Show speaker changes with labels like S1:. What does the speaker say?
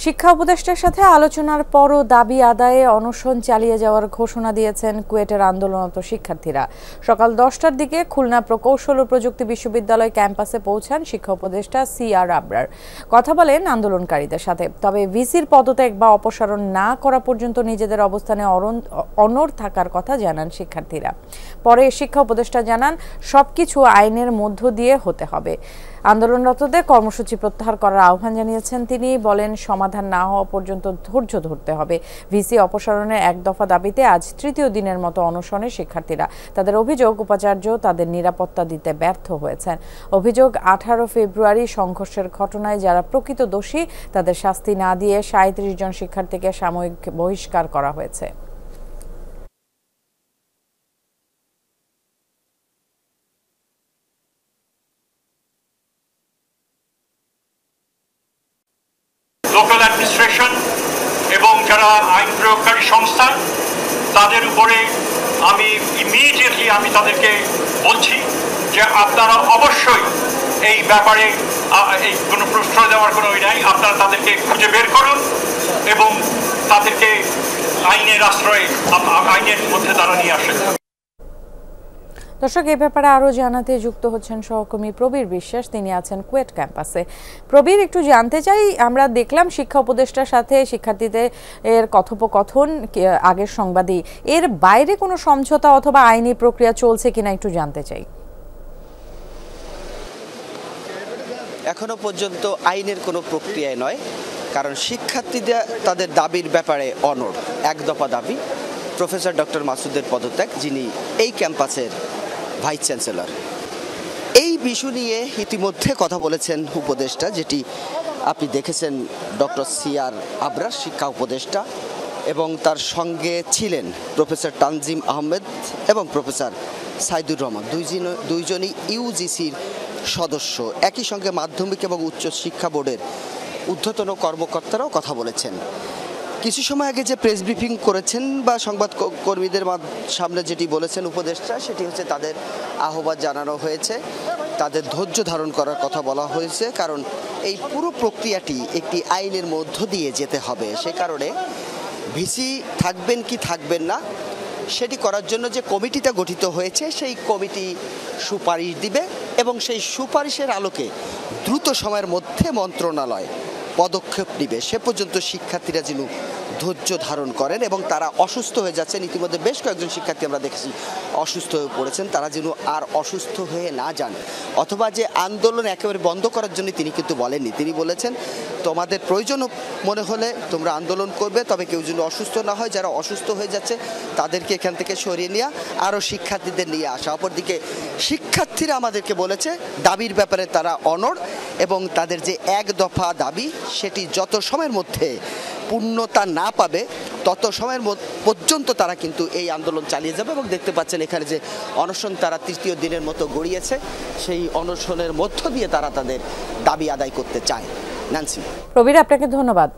S1: শিক্ষা উপদেষ্টার সাথে আলোচনার পরও দাবি আদায়ে অনশন চালিয়ে যাওয়ার ঘোষণা দিয়েছেন কুয়েটের আন্দোলনরত শিক্ষার্থীরা। সকাল 10টার দিকে খুলনা প্রকৌশল ও প্রযুক্তি বিশ্ববিদ্যালয় ক্যাম্পাসে পৌঁছান শিক্ষা উপদেষ্টা CR আবরার। কথা বলেন আন্দোলনকারীদের সাথে। তবে ভিসির পদত্যাগ বা অপসারণ না করা পর্যন্ত নিজেদের অবস্থানে অনড় থাকার কথা জানান শিক্ষার্থীরা। পরে শিক্ষা উপদেষ্টা জানান, সবকিছু আইনের মধ্য দিয়ে হতে হবে। আন্দোলনরতদের কর্মসূচি প্রত্যাহার করার আহ্বান জানিয়েছেন তিনি। বলেন, সমাধান না হওয়া পর্যন্ত ধৈর্য ধরতে হবে। ভিসি অপসারণের এক দফা দাবিতে আজ তৃতীয় দিনের মতো অনশনে শিক্ষার্থীরা। তাদের অভিযোগ, উপাচার্য তাদের নিরাপত্তা দিতে ব্যর্থ হয়েছেন। অভিযোগ, 18 ফেব্রুয়ারি সংঘর্ষের ঘটনায় যারা প্রকৃত দোষী তাদের শাস্তি না দিয়ে 37 জন শিক্ষার্থীকে সাময়িক বহিষ্কার করা হয়েছে।
S2: লোকাল অ্যাডমিনিস্ট্রেশন এবং যারা আইন প্রয়োগকারী সংস্থা তাদের উপরে আমি ইমিডিয়েটলি তাদেরকে বলছি যে আপনারা অবশ্যই এই ব্যাপারে এই কোনো প্রশ্রয় দেওয়ার কোনো নাই। আপনারা তাদেরকে খুঁজে বের করুন এবং তাদেরকে আইনের আশ্রয়ে আইনের মধ্যে তারা নিয়ে আসেন।
S1: দর্শক, এই ব্যাপারে আরো জানাতে যুক্ত হচ্ছেন সহকর্মী প্রবীর বিশ্বাস। তিনি আছেন কুয়েট ক্যাম্পাসে। প্রবীর, একটু জানতে চাই, আমরা দেখলাম শিক্ষা উপদেষ্টার সাথে শিক্ষার্থীদের কথোপকথন আগের সংবাদই, এর বাইরে কোনো সমঝোতা অথবা আইনি প্রক্রিয়া চলছে কিনা একটু জানতে চাই।
S3: এখনো পর্যন্ত আইনের কোনো প্রক্রিয়ায় নয়, কারণ শিক্ষার্থীরা তাদের দাবির ব্যাপারে অনড়। এক দফা দাবি, প্রফেসর ডক্টর মাসুদের পদত্যাগ, যিনি এই ক্যাম্পাসের ভাইস চ্যান্সেলর। এই বিষয় নিয়ে ইতিমধ্যে কথা বলেছেন উপদেষ্টা, যেটি আপনি দেখেছেন ডক্টর CR আবরার শিক্ষা উপদেষ্টা, এবং তার সঙ্গে ছিলেন প্রফেসর তানজিম আহমেদ এবং প্রফেসর সাইদুর রহমান, দুইজনই UGCর সদস্য। একই সঙ্গে মাধ্যমিক এবং উচ্চ শিক্ষা বোর্ডের ঊর্ধ্বতন কর্মকর্তারাও কথা বলেছেন। কিছু সময় আগে যে প্রেস ব্রিফিং করেছেন বা সংবাদ কর্মীদের সামনে যেটি বলেছেন উপদেষ্টা, সেটি হচ্ছে তাদের আহ্বান জানানো হয়েছে, তাদের ধৈর্য ধারণ করার কথা বলা হয়েছে, কারণ এই পুরো প্রক্রিয়াটি একটি আইনের মধ্য দিয়ে যেতে হবে। সে কারণে ভিসি থাকবেন কি থাকবেন না সেটি করার জন্য যে কমিটিটা গঠিত হয়েছে, সেই কমিটি সুপারিশ দিবে এবং সেই সুপারিশের আলোকে দ্রুত সময়ের মধ্যে মন্ত্রণালয় পদক্ষেপ নিবে। সে পর্যন্ত শিক্ষার্থীরা যেন ধৈর্য ধারণ করেন এবং তারা অসুস্থ হয়ে যাচ্ছেন। ইতিমধ্যে বেশ কয়েকজন শিক্ষার্থী আমরা দেখেছি অসুস্থ হয়ে পড়েছেন, তারা যেন আর অসুস্থ হয়ে না যান, অথবা যে আন্দোলন একেবারে বন্ধ করার জন্য তিনি কিন্তু বলেননি। তিনি বলেছেন, তোমাদের প্রয়োজন মনে হলে তোমরা আন্দোলন করবে, তবে কেউ যেন অসুস্থ না হয়। যারা অসুস্থ হয়ে যাচ্ছে তাদেরকে এখান থেকে সরিয়ে নেওয়া, আরও শিক্ষার্থীদের নিয়ে আসা। অপরদিকে শিক্ষার্থীরা আমাদেরকে বলেছে দাবির ব্যাপারে তারা অনড় এবং তাদের যে এক দফা দাবি সেটি যত সময়ের মধ্যে পূর্ণতা না পাবে তত সময়ের পর্যন্ত তারা কিন্তু এই আন্দোলন চালিয়ে যাবে। এবং দেখতে পাচ্ছেন এখানে যে অনশন তারা তৃতীয় দিনের মতো গড়িয়েছে, সেই অনশনের মধ্য দিয়ে তারা তাদের দাবি আদায় করতে চায়। নান্সি।
S1: প্রবীর, আপনাকে ধন্যবাদ।